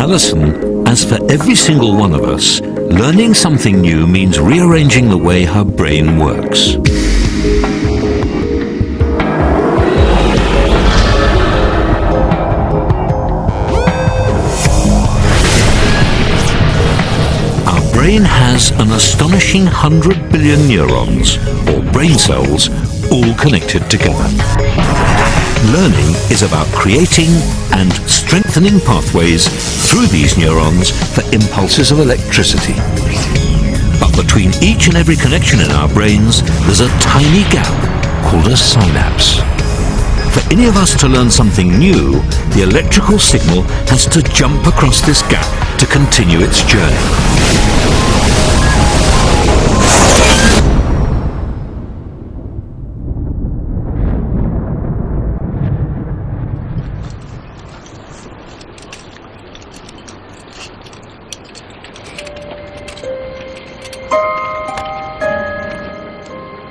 Alison, as for every single one of us, learning something new means rearranging the way her brain works. Our brain has an astonishing 100 billion neurons, or brain cells, all connected together. Learning is about creating and strengthening pathways through these neurons for impulses of electricity. But between each and every connection in our brains, there's a tiny gap called a synapse. For any of us to learn something new, the electrical signal has to jump across this gap to continue its journey.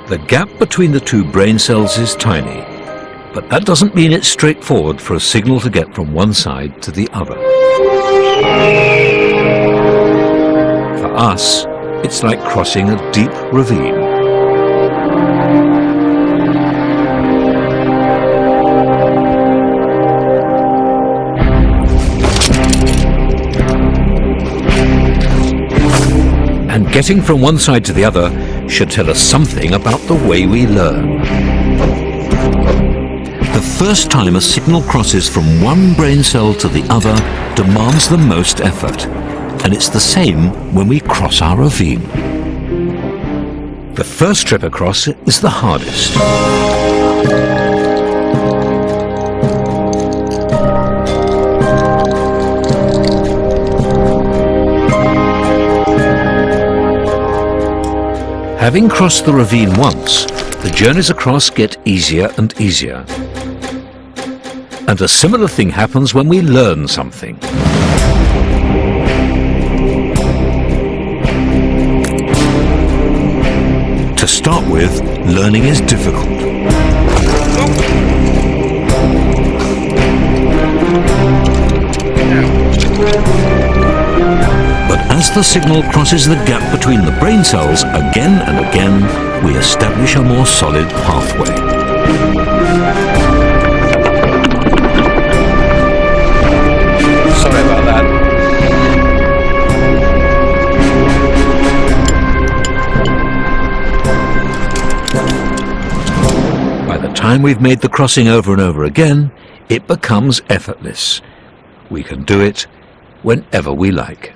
The gap between the two brain cells is tiny, but that doesn't mean it's straightforward for a signal to get from one side to the other. For us, it's like crossing a deep ravine. And getting from one side to the other should tell us something about the way we learn. The first time a signal crosses from one brain cell to the other demands the most effort, and it's the same when we cross our ravine. The first trip across is the hardest. Having crossed the ravine once, the journeys across get easier and easier. And a similar thing happens when we learn something. To start with, learning is difficult. But as the signal crosses the gap between the brain cells again and again, we establish a more solid pathway. Sorry about that. By the time we've made the crossing over and over again, it becomes effortless. We can do it whenever we like.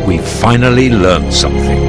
We finally learned something.